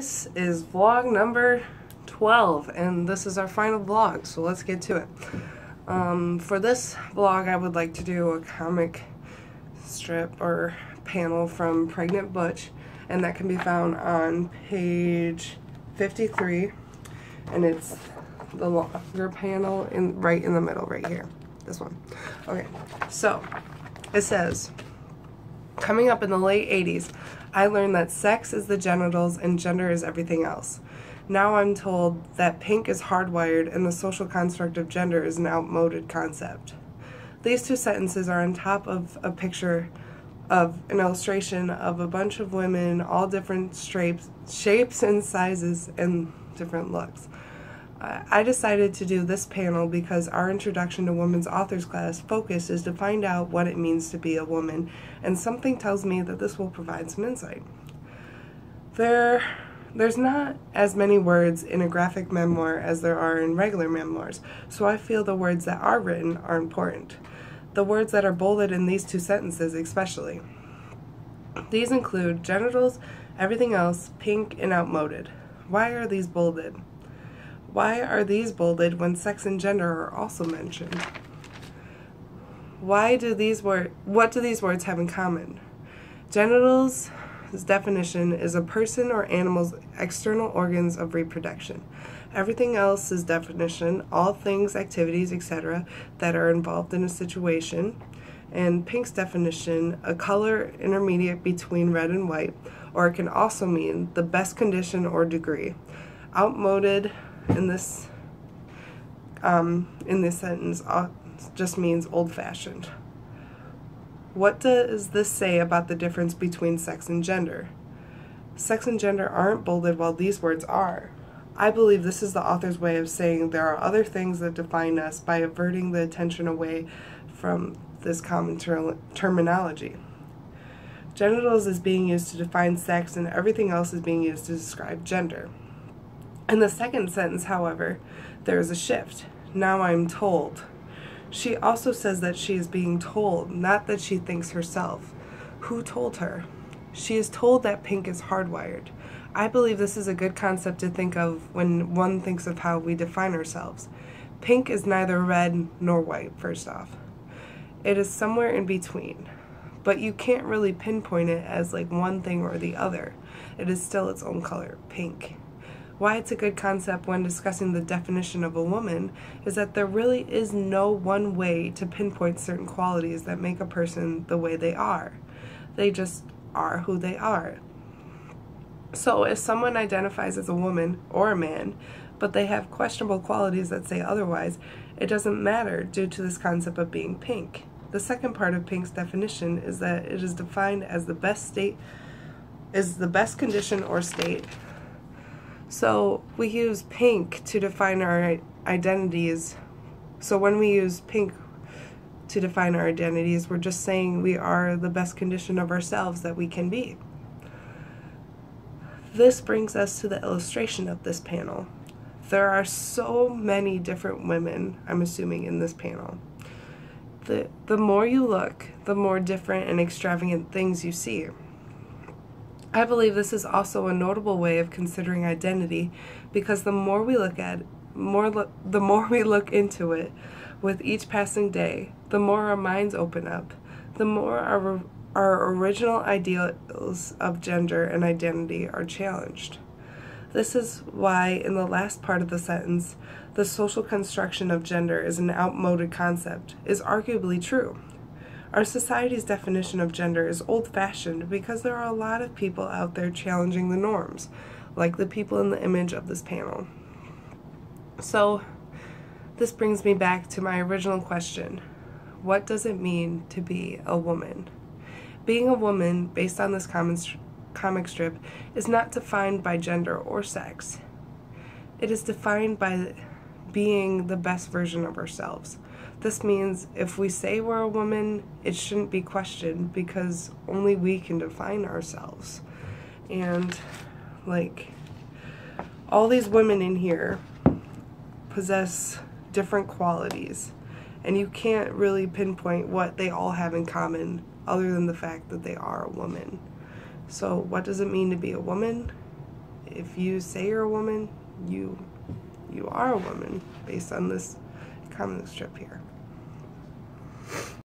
This is vlog number 12, and this is our final vlog, so let's get to it. For this vlog, I would like to do a comic strip or panel from Pregnant Butch, and that can be found on page 53, and it's the longer panel right in the middle, right here. This one. Okay, so it says, coming up in the late 80s, I learned that sex is the genitals and gender is everything else. Now I'm told that pink is hardwired and the social construct of gender is an outmoded concept. These two sentences are on top of a picture of an illustration of a bunch of women, all different shapes and sizes and different looks. I decided to do this panel because our introduction to women's authors class focus is to find out what it means to be a woman, and something tells me that this will provide some insight. There's not as many words in a graphic memoir as there are in regular memoirs, so I feel the words that are written are important. The words that are bolded in these two sentences especially. These include genitals, everything else, pink, and outmoded. Why are these bolded? Why are these bolded when sex and gender are also mentioned? What do these words have in common? Genitals' definition is a person or animal's external organs of reproduction. Everything else's definition, all things, activities, etc., that are involved in a situation. And pink's definition, a color intermediate between red and white, or it can also mean the best condition or degree. Outmoded in this sentence just means old-fashioned. What does this say about the difference between sex and gender? Sex and gender aren't bolded while these words are. I believe this is the author's way of saying there are other things that define us by averting the attention away from this common terminology. Genitals is being used to define sex and everything else is being used to describe gender. In the second sentence, however, there is a shift. Now I'm told. She also says that she is being told, not that she thinks herself. Who told her? She is told that pink is hardwired. I believe this is a good concept to think of when one thinks of how we define ourselves. Pink is neither red nor white, first off. It is somewhere in between. But you can't really pinpoint it as like one thing or the other. It is still its own color, pink. Why it's a good concept when discussing the definition of a woman is that there really is no one way to pinpoint certain qualities that make a person the way they are. They just are who they are. So if someone identifies as a woman or a man, but they have questionable qualities that say otherwise, it doesn't matter due to this concept of being pink. The second part of pink's definition is that it is defined as the best condition or state. So we use pink to define our identities. So when we use pink to define our identities, we're just saying we are the best condition of ourselves that we can be. This brings us to the illustration of this panel. There are so many different women, I'm assuming, in this panel. The more you look, the more different and extravagant things you see. I believe this is also a notable way of considering identity because the more we look at it, the more we look into it with each passing day, the more our minds open up, the more our original ideals of gender and identity are challenged. This is why in the last part of the sentence, the social construction of gender is an outmoded concept, is arguably true. Our society's definition of gender is old-fashioned because there are a lot of people out there challenging the norms, like the people in the image of this panel. So, this brings me back to my original question. What does it mean to be a woman? Being a woman, based on this comic strip, is not defined by gender or sex. It is defined by being the best version of ourselves. This means if we say we're a woman, it shouldn't be questioned because only we can define ourselves. And like all these women in here possess different qualities, and you can't really pinpoint what they all have in common other than the fact that they are a woman. So what does it mean to be a woman? if you say you're a woman, you are a woman based on this comic strip here.